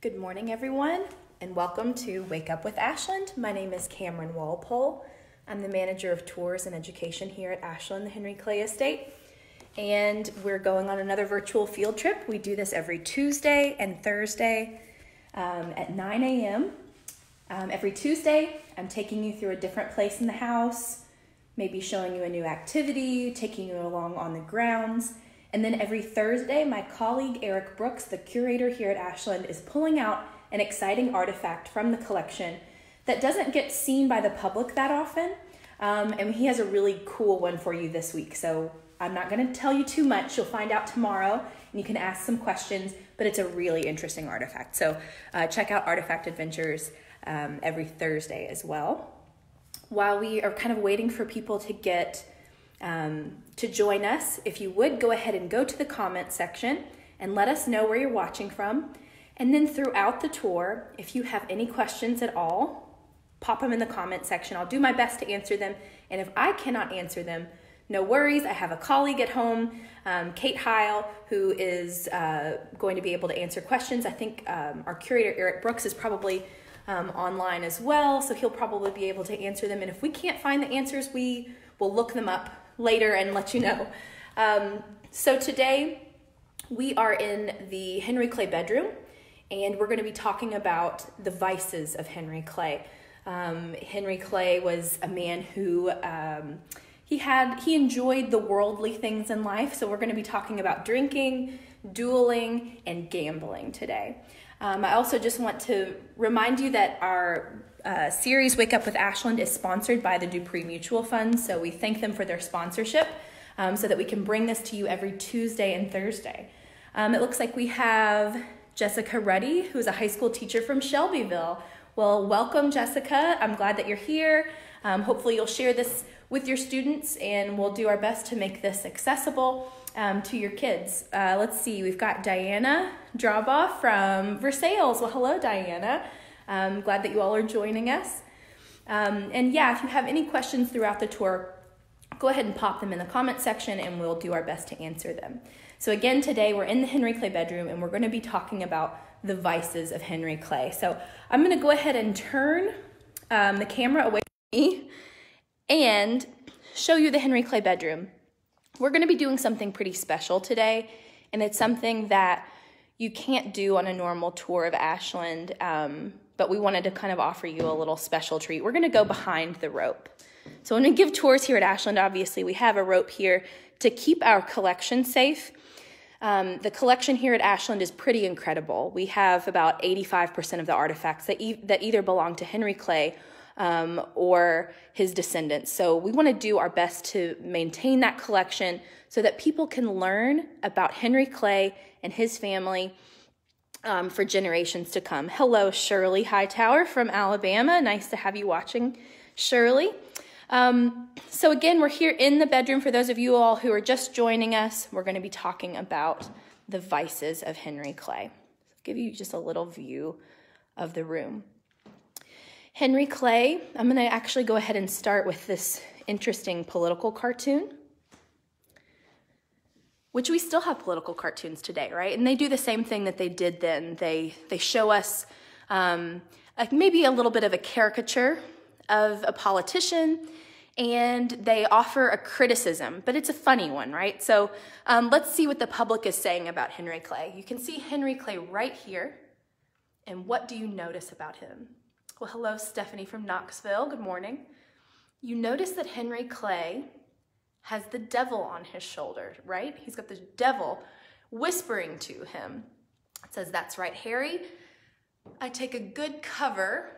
Good morning, everyone, and welcome to Wake Up with Ashland. My name is Cameron Walpole. I'm the manager of tours and education here at Ashland, the Henry Clay Estate, and we're going on another virtual field trip. We do this every Tuesday and Thursday at 9 a.m. Every Tuesday, I'm taking you through a different place in the house, maybe showing you a new activity, taking you along on the grounds. And then every Thursday, my colleague Eric Brooks, the curator here at Ashland, is pulling out an exciting artifact from the collection that doesn't get seen by the public that often. And he has a really cool one for you this week. So I'm not going to tell you too much. You'll find out tomorrow and you can ask some questions, but it's a really interesting artifact. So check out Artifact Adventures every Thursday as well. While we are kind of waiting for people to get to join us, if you would go ahead and go to the comment section and let us know where you're watching from. And then throughout the tour, if you have any questions at all, pop them in the comment section. I'll do my best to answer them. And if I cannot answer them, no worries. I have a colleague at home, Kate Heil, who is going to be able to answer questions. I think our curator, Eric Brooks, is probably online as well, so he'll probably be able to answer them. And if we can't find the answers, we will look them up later and let you know. So today we are in the Henry Clay bedroom, and we're going to be talking about the vices of Henry Clay. Henry Clay was a man who he enjoyed the worldly things in life. So we're going to be talking about drinking, dueling, and gambling today. I also just want to remind you that our series Wake Up with Ashland is sponsored by the Dupree Mutual Fund, so we thank them for their sponsorship so that we can bring this to you every Tuesday and Thursday. It looks like we have Jessica Ruddy, who's a high school teacher from Shelbyville. Well, welcome, Jessica. I'm glad that you're here. Hopefully you'll share this with your students, and we'll do our best to make this accessible to your kids. Let's see, we've got Diana Drabaugh from Versailles. Well, hello, Diana. I'm glad that you all are joining us. And yeah, if you have any questions throughout the tour, go ahead and pop them in the comment section and we'll do our best to answer them. So again, today we're in the Henry Clay bedroom and we're going to be talking about the vices of Henry Clay. So I'm going to go ahead and turn the camera away from me and show you the Henry Clay bedroom. We're going to be doing something pretty special today, and it's something that you can't do on a normal tour of Ashland, but we wanted to kind of offer you a little special treat. We're going to go behind the rope. So when we give tours here at Ashland, obviously we have a rope here to keep our collection safe. The collection here at Ashland is pretty incredible. We have about 85% of the artifacts that either belong to Henry Clay or his descendants. So we want to do our best to maintain that collection so that people can learn about Henry Clay and his family for generations to come. Hello, Shirley Hightower from Alabama. Nice to have you watching, Shirley. So again, we're here in the bedroom. For those of you all who are just joining us, we're going to be talking about the vices of Henry Clay. I'll give you just a little view of the room. Henry Clay, I'm going to actually go ahead and start with this interesting political cartoon, which we still have political cartoons today, right? And they do the same thing that they did then. They show us maybe a little bit of a caricature of a politician, and they offer a criticism, but it's a funny one, right? So let's see what the public is saying about Henry Clay. You can see Henry Clay right here, and what do you notice about him? Well, hello, Stephanie from Knoxville. Good morning. You notice that Henry Clay has the devil on his shoulder, right? He's got the devil whispering to him. It says, "That's right, Harry. I take a good cover.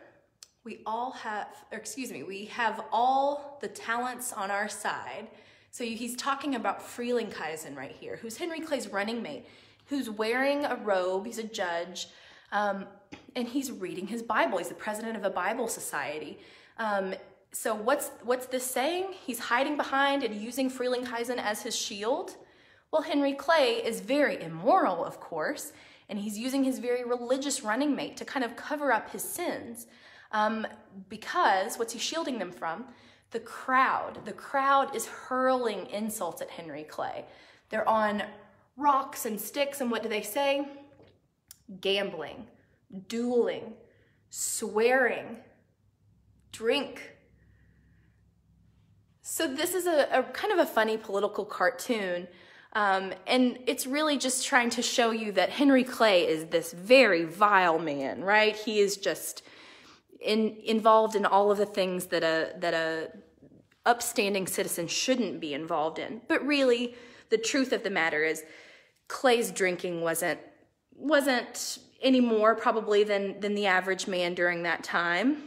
We have all the talents on our side." So he's talking about Frelinghuysen right here, who's Henry Clay's running mate, who's wearing a robe. He's a judge. And he's reading his Bible. He's the president of a Bible society. So what's this saying? He's hiding behind and using Frelinghuysen as his shield. Well, Henry Clay is very immoral, of course, and he's using his very religious running mate to kind of cover up his sins. Because what's he shielding them from? The crowd. The crowd is hurling insults at Henry Clay. They're on rocks and sticks, and what do they say? Gambling, dueling, swearing, drink. So this is a kind of a funny political cartoon, and it's really just trying to show you that Henry Clay is this very vile man, right? He is just involved in all of the things that a upstanding citizen shouldn't be involved in. But really, the truth of the matter is Clay's drinking wasn't any more probably than the average man during that time.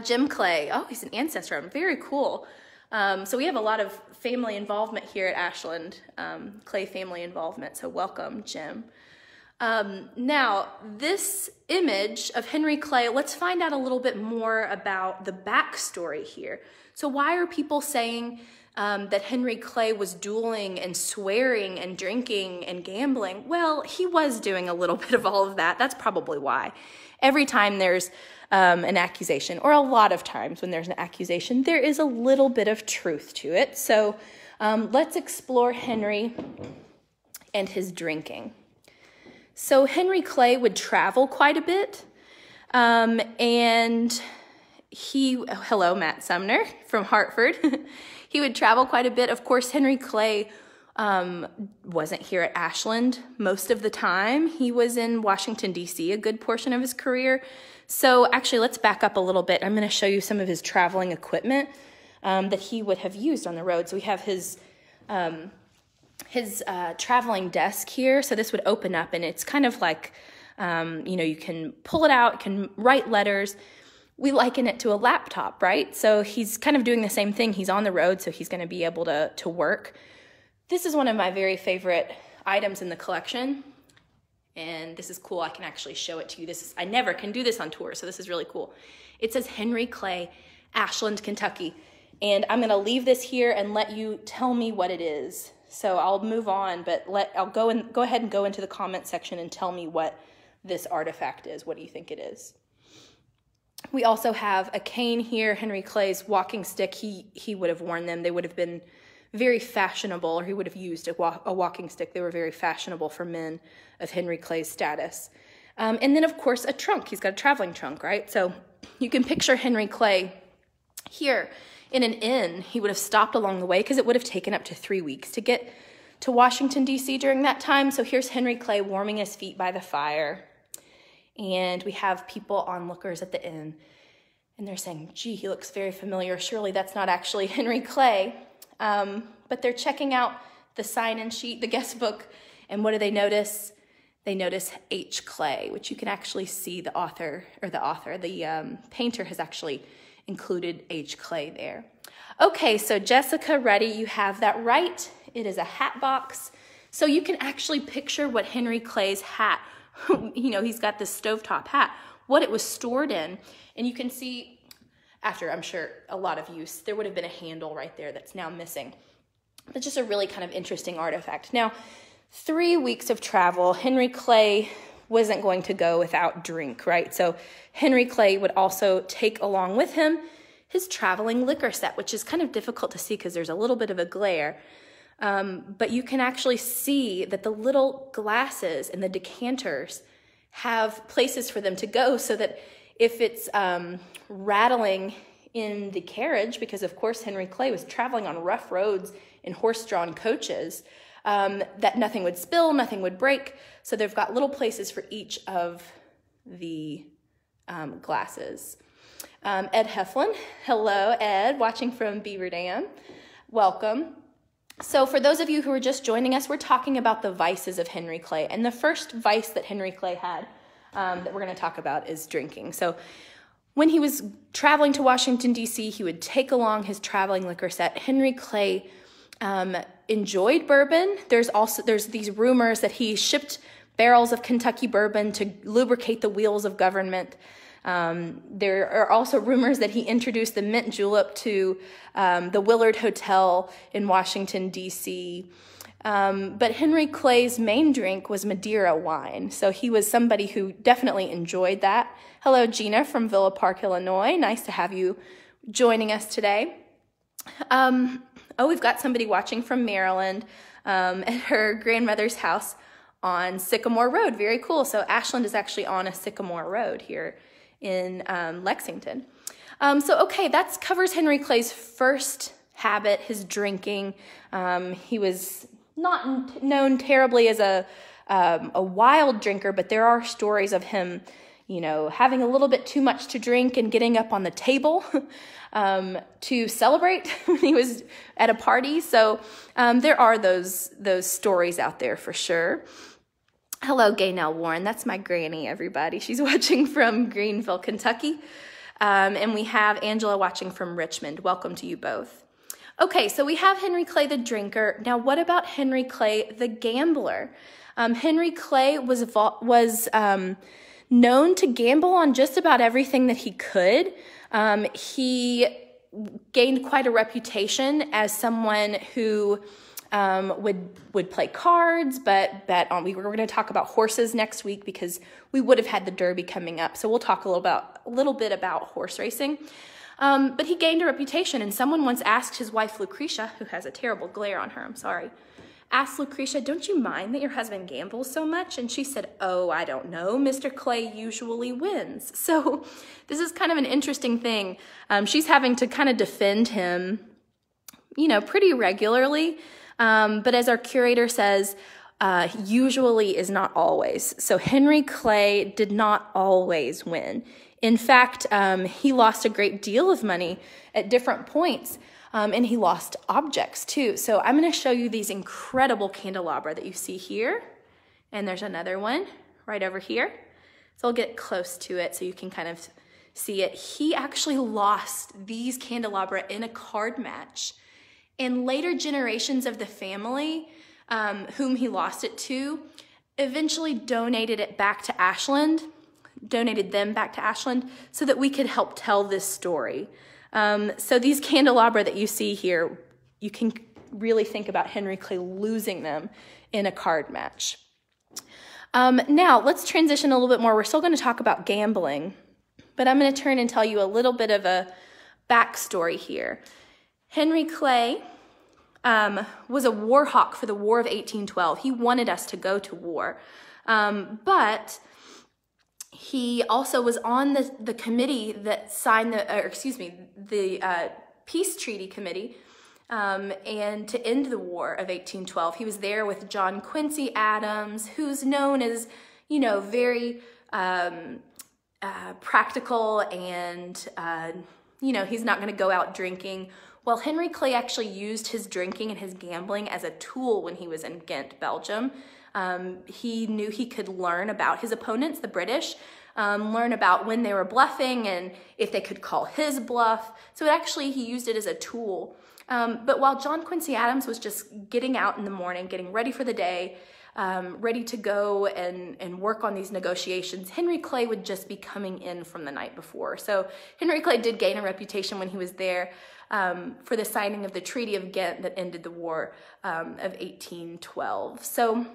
Jim Clay, oh, he's an ancestor. I'm very cool. So we have a lot of family involvement here at Ashland, Clay family involvement. So welcome, Jim. Now, this image of Henry Clay, let's find out a little bit more about the backstory here. So why are people saying that Henry Clay was dueling and swearing and drinking and gambling? Well, he was doing a little bit of all of that. That's probably why. Every time there's an accusation, or a lot of times when there's an accusation, there is a little bit of truth to it. So let's explore Henry and his drinking. So Henry Clay would travel quite a bit, and hello, Matt Sumner from Hartford. He would travel quite a bit. Of course, Henry Clay wasn't here at Ashland most of the time. He was in Washington, D.C. a good portion of his career. So actually, let's back up a little bit. I'm going to show you some of his traveling equipment that he would have used on the road. So we have his traveling desk here. So this would open up, and it's kind of like, you can pull it out, can write letters. We liken it to a laptop, right? So he's kind of doing the same thing. He's on the road, so he's going to be able to work. This is one of my very favorite items in the collection, and this is cool. I can actually show it to you. I never can do this on tour, so this is really cool. It says Henry Clay, Ashland, Kentucky, and I'm going to leave this here and let you tell me what it is. So I'll move on, but I'll go ahead and go into the comment section and tell me what this artifact is. What do you think it is? We also have a cane here, Henry Clay's walking stick. He would have worn them. They would have been very fashionable, or he would have used a walking stick. They were very fashionable for men of Henry Clay's status. And then, of course, a trunk. He's got a traveling trunk, right? So you can picture Henry Clay here in an inn. He would have stopped along the way because it would have taken up to 3 weeks to get to Washington, D.C. during that time. So here's Henry Clay warming his feet by the fire. And we have people, onlookers at the inn, and they're saying, gee, he looks very familiar. Surely that's not actually Henry Clay. But they're checking out the sign-in sheet, the guest book, and what do they notice? They notice H. Clay, which you can actually see the painter has actually included H. Clay there. Okay, so Jessica, ready, you have that right. It is a hat box. So you can actually picture what Henry Clay's hat, he's got this stovetop hat, what it was stored in. And you can see, after I'm sure a lot of use, there would have been a handle right there that's now missing. But just a really kind of interesting artifact. Now, 3 weeks of travel, Henry Clay wasn't going to go without drink, right? So Henry Clay would also take along with him his traveling liquor set, which is kind of difficult to see because there's a little bit of a glare. But you can actually see that the little glasses and the decanters have places for them to go so that if it's rattling in the carriage, because of course Henry Clay was traveling on rough roads in horse-drawn coaches, that nothing would spill, nothing would break. So they've got little places for each of the glasses. Ed Heflin, hello Ed, watching from Beaver Dam, welcome. So for those of you who are just joining us, we're talking about the vices of Henry Clay. And the first vice that Henry Clay had that we're going to talk about is drinking. So when he was traveling to Washington, D.C., he would take along his traveling liquor set. Henry Clay enjoyed bourbon. There's these rumors that he shipped barrels of Kentucky bourbon to lubricate the wheels of government. There are also rumors that he introduced the mint julep to the Willard Hotel in Washington, D.C. But Henry Clay's main drink was Madeira wine. So he was somebody who definitely enjoyed that. Hello, Gina from Villa Park, Illinois. Nice to have you joining us today. We've got somebody watching from Maryland at her grandmother's house on Sycamore Road. Very cool. So Ashland is actually on a Sycamore Road here in Lexington. Okay, that covers Henry Clay's first habit, his drinking. He was not known terribly as a wild drinker, but there are stories of him, having a little bit too much to drink and getting up on the table to celebrate when he was at a party. So there are those stories out there for sure. Hello, Gaynell Warren. That's my granny, everybody. She's watching from Greenville, Kentucky. And we have Angela watching from Richmond. Welcome to you both. Okay, so we have Henry Clay the drinker. Now, what about Henry Clay the gambler? Henry Clay was known to gamble on just about everything that he could. He gained quite a reputation as someone who would play cards, but bet on. We were going to talk about horses next week because we would have had the Derby coming up. So we'll talk a little bit about horse racing. But he gained a reputation, and someone once asked his wife Lucretia, who has a terrible glare on her, I'm sorry, asked Lucretia, "Don't you mind that your husband gambles so much?" And she said, "Oh, I don't know. Mr. Clay usually wins." So this is kind of an interesting thing. She's having to kind of defend him, pretty regularly. But as our curator says, usually is not always. So Henry Clay did not always win. In fact, he lost a great deal of money at different points, and he lost objects too. So I'm going to show you these incredible candelabra that you see here, and there's another one right over here. So I'll get close to it so you can kind of see it. He actually lost these candelabra in a card match, and later generations of the family whom he lost it to eventually donated them back to Ashland so that we could help tell this story. So these candelabra that you see here, you can really think about Henry Clay losing them in a card match. Now let's transition a little bit more. We're still going to talk about gambling, but I'm going to turn and tell you a little bit of a backstory here. Henry Clay was a war hawk for the War of 1812. He wanted us to go to war, but he also was on the committee that signed the peace treaty committee, and to end the War of 1812. He was there with John Quincy Adams, who's known as, very practical, and, he's not going to go out drinking. Well, Henry Clay actually used his drinking and his gambling as a tool when he was in Ghent, Belgium. He knew he could learn about his opponents, the British, learn about when they were bluffing and if they could call his bluff. So he used it as a tool. But while John Quincy Adams was just getting out in the morning, getting ready for the day, ready to go and work on these negotiations, Henry Clay would just be coming in from the night before. So Henry Clay did gain a reputation when he was there for the signing of the Treaty of Ghent that ended the War of 1812. So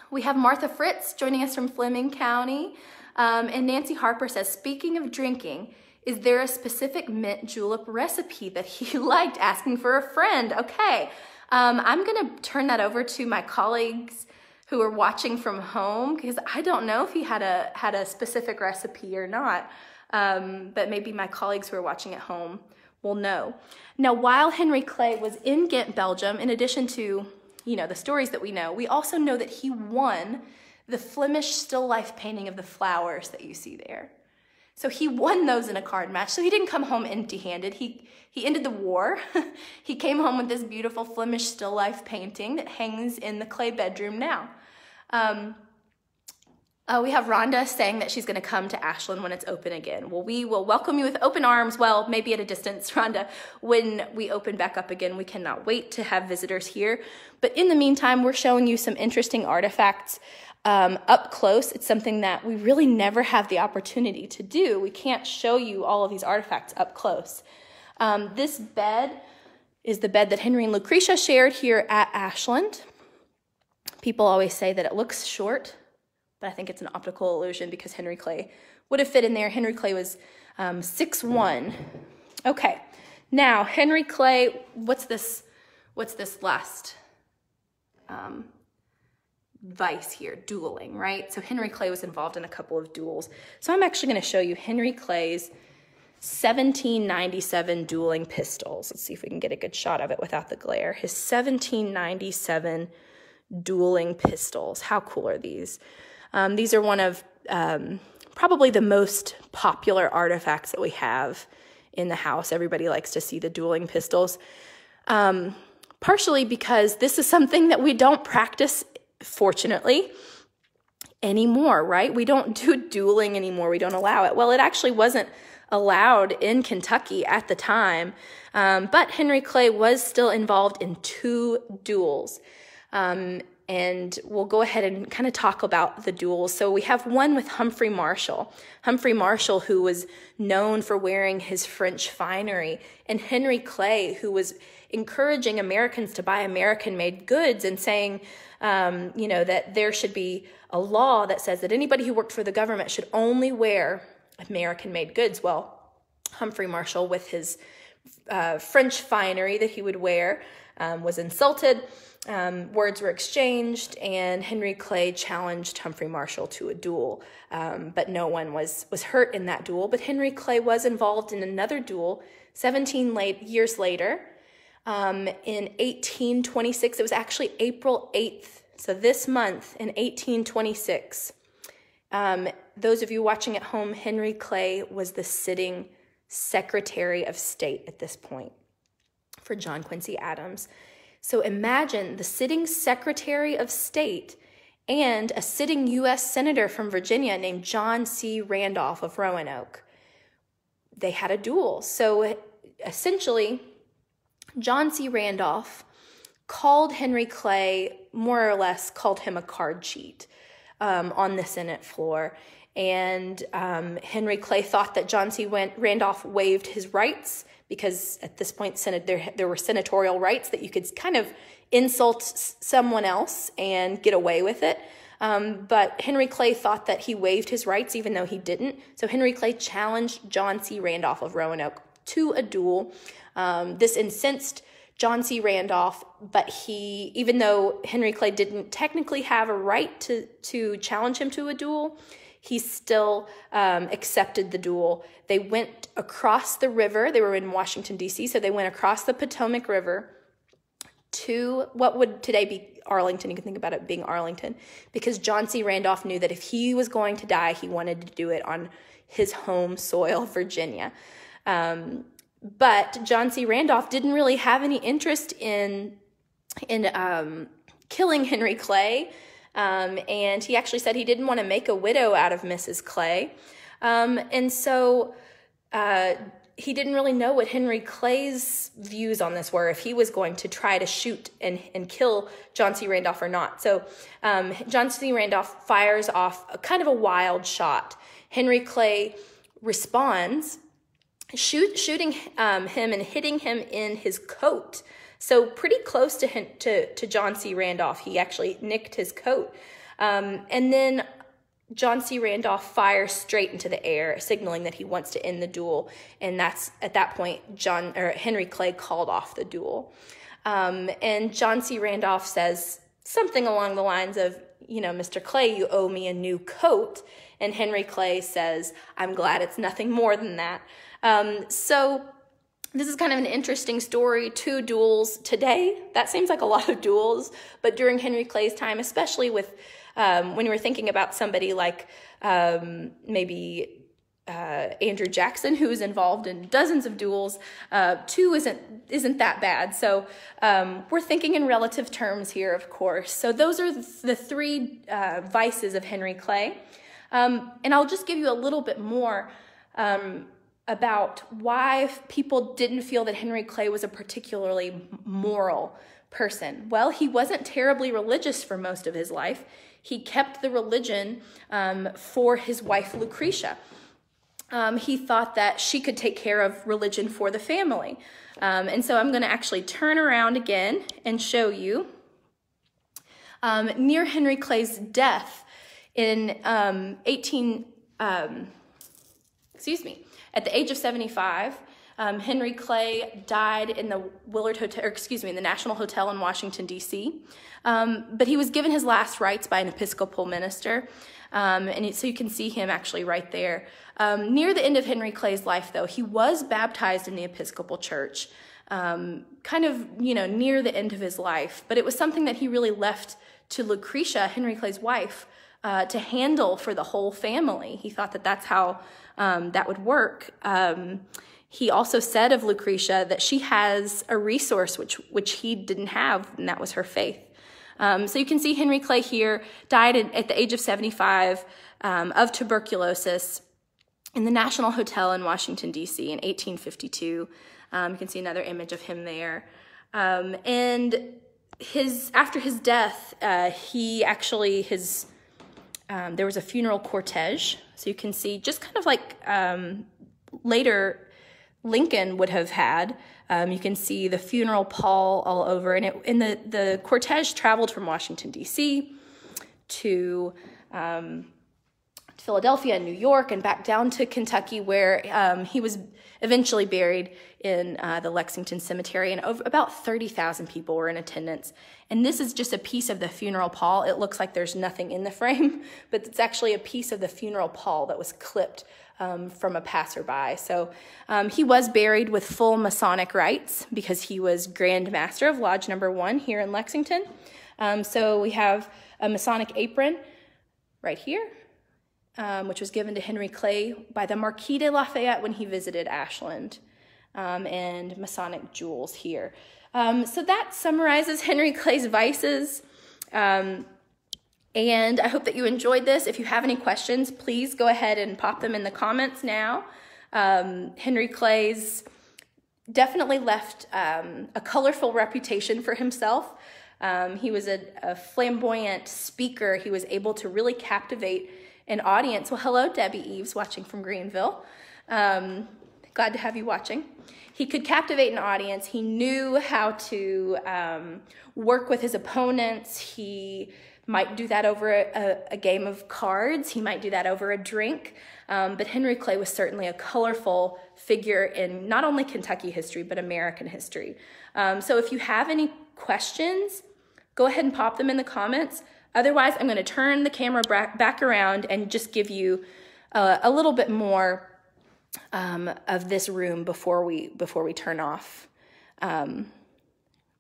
we have Martha Fritz joining us from Fleming County. And Nancy Harper says, speaking of drinking, is there a specific mint julep recipe that he liked? Asking for a friend. Okay, I'm going to turn that over to my colleagues who are watching from home, because I don't know if he had a specific recipe or not, but maybe my colleagues who are watching at home will know. Now, while Henry Clay was in Ghent, Belgium, in addition to the stories that we know, we also know that he won the Flemish still life painting of the flowers that you see there. So he won those in a card match. So he didn't come home empty-handed. He ended the war. He came home with this beautiful Flemish still life painting that hangs in the Clay bedroom now. We have Rhonda saying that she's going to come to Ashland when it's open again. Well, we will welcome you with open arms. Well, maybe at a distance, Rhonda, when we open back up again. We cannot wait to have visitors here. But in the meantime, we're showing you some interesting artifacts up close. It's something that we really never have the opportunity to do. We can't show you all of these artifacts up close. This bed is the bed that Henry and Lucretia shared here at Ashland. People always say that it looks short, but I think it's an optical illusion because Henry Clay would have fit in there. Henry Clay was 6'1". Okay, now Henry Clay, what's this last? vice here, dueling, right? So Henry Clay was involved in a couple of duels. So I'm actually going to show you Henry Clay's 1797 dueling pistols. Let's see if we can get a good shot of it without the glare. His 1797 dueling pistols. How cool are these? These are one of probably the most popular artifacts that we have in the house. Everybody likes to see the dueling pistols. Partially because this is something that we don't practice, fortunately, anymore, right? We don't do dueling anymore. We don't allow it. Well, it actually wasn't allowed in Kentucky at the time, but Henry Clay was still involved in 2 duels. And we'll go ahead and kind of talk about the duels. So we have one with Humphrey Marshall. Humphrey Marshall, who was known for wearing his French finery, and Henry Clay, who was encouraging Americans to buy American-made goods and saying, that there should be a law that says that anybody who worked for the government should only wear American-made goods. Well, Humphrey Marshall, with his French finery that he would wear, was insulted. Words were exchanged, and Henry Clay challenged Humphrey Marshall to a duel, but no one was hurt in that duel. But Henry Clay was involved in another duel 17 years later, in 1826. It was actually April 8th, so this month in 1826. Those of you watching at home, Henry Clay was the sitting Secretary of State at this point for John Quincy Adams. So imagine the sitting Secretary of State and a sitting U.S. Senator from Virginia named John C. Randolph of Roanoke. They had a duel. So essentially, John C. Randolph called Henry Clay, more or less called him a card cheat on the Senate floor. And Henry Clay thought that John C. Randolph waived his rights, because at this point there were senatorial rights that you could kind of insult someone else and get away with it. But Henry Clay thought that he waived his rights even though he didn't. So Henry Clay challenged John C. Randolph of Roanoke to a duel. This incensed John C. Randolph, but even though Henry Clay didn't technically have a right to challenge him to a duel, he still accepted the duel. They went across the river. They were in Washington, D.C., so they went across the Potomac River to what would today be Arlington. You can think about it being Arlington, because John C. Randolph knew that if he was going to die, he wanted to do it on his home soil, Virginia. But John C. Randolph didn't really have any interest in killing Henry Clay. And he actually said he didn't want to make a widow out of Mrs. Clay. And so he didn't really know what Henry Clay's views on this were, if he was going to try to shoot and kill John C. Randolph or not. So John C. Randolph fires off a kind of a wild shot. Henry Clay responds, shooting him and hitting him in his coat. So pretty close to John C. Randolph. He actually nicked his coat. And then John C. Randolph fires straight into the air, signaling that he wants to end the duel. And that's at that point Henry Clay called off the duel. And John C. Randolph says something along the lines of, Mr. Clay, you owe me a new coat. And Henry Clay says, I'm glad it's nothing more than that. So this is kind of an interesting story. 2 duels today. That seems like a lot of duels, but during Henry Clay's time, especially with when you were thinking about somebody like maybe Andrew Jackson, who is involved in dozens of duels, 2 isn't that bad. So we're thinking in relative terms here, of course. So those are the 3 vices of Henry Clay, and I'll just give you a little bit more about why people didn't feel that Henry Clay was a particularly moral person. Well, he wasn't terribly religious for most of his life. He kept the religion for his wife, Lucretia. He thought that she could take care of religion for the family. And so I'm going to actually turn around again and show you near Henry Clay's death in at the age of 75, Henry Clay died in the in the National Hotel in Washington, D.C., but he was given his last rites by an Episcopal minister, so you can see him actually right there. Near the end of Henry Clay's life, though, he was baptized in the Episcopal Church, kind of, near the end of his life, but it was something that he really left to Lucretia, Henry Clay's wife, to handle for the whole family. He thought that that's how that would work. He also said of Lucretia that she has a resource which he didn't have, and that was her faith. So you can see Henry Clay here died at the age of 75 of tuberculosis in the National Hotel in Washington, D.C. in 1852. You can see another image of him there. And after his death, there was a funeral cortege. So you can see just kind of like later Lincoln would have had. You can see the funeral pall all over, and the cortege traveled from Washington, D.C. to Philadelphia and New York and back down to Kentucky, where he was eventually buried in the Lexington Cemetery, and about 30,000 people were in attendance. And this is just a piece of the funeral pall. It looks like there's nothing in the frame, but it's actually a piece of the funeral pall that was clipped from a passerby. So he was buried with full Masonic rites because he was Grand Master of Lodge Number 1 here in Lexington. So we have a Masonic apron right here, which was given to Henry Clay by the Marquis de Lafayette when he visited Ashland, and Masonic jewels here. So that summarizes Henry Clay's vices. And I hope that you enjoyed this. If you have any questions, please go ahead and pop them in the comments now. Henry Clay's definitely left a colorful reputation for himself. He was a flamboyant speaker. He was able to really captivate an audience. Well, hello, Debbie Eves, watching from Greenville. Glad to have you watching. He could captivate an audience. He knew how to work with his opponents. He might do that over a game of cards. He might do that over a drink. But Henry Clay was certainly a colorful figure in not only Kentucky history, but American history. So if you have any questions, go ahead and pop them in the comments. Otherwise, I'm going to turn the camera back around and just give you a little bit more of this room before we turn off.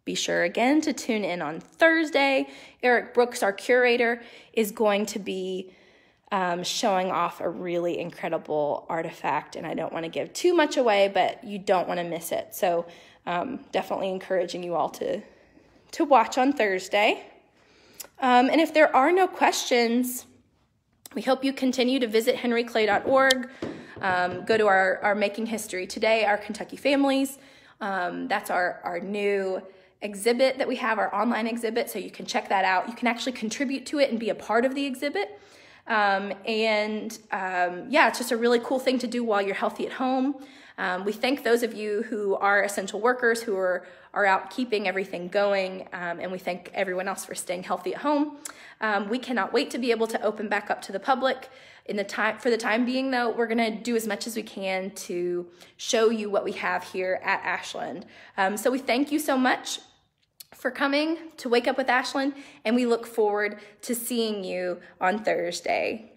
Be sure again to tune in on Thursday. Eric Brooks, our curator, is going to be showing off a really incredible artifact, and I don't want to give too much away, but you don't want to miss it. So definitely encouraging you all to watch on Thursday. And if there are no questions, we hope you continue to visit henryclay.org. Go to our Making History Today, Our Kentucky Families. That's our new exhibit that we have, our online exhibit, so you can check that out. You can actually contribute to it and be a part of the exhibit. Yeah, it's just a really cool thing to do while you're healthy at home. We thank those of you who are essential workers, who are out keeping everything going, and we thank everyone else for staying healthy at home. We cannot wait to be able to open back up to the public. For the time being, though, we're going to do as much as we can to show you what we have here at Ashland. So we thank you so much for coming to Wake Up with Ashland, and we look forward to seeing you on Thursday.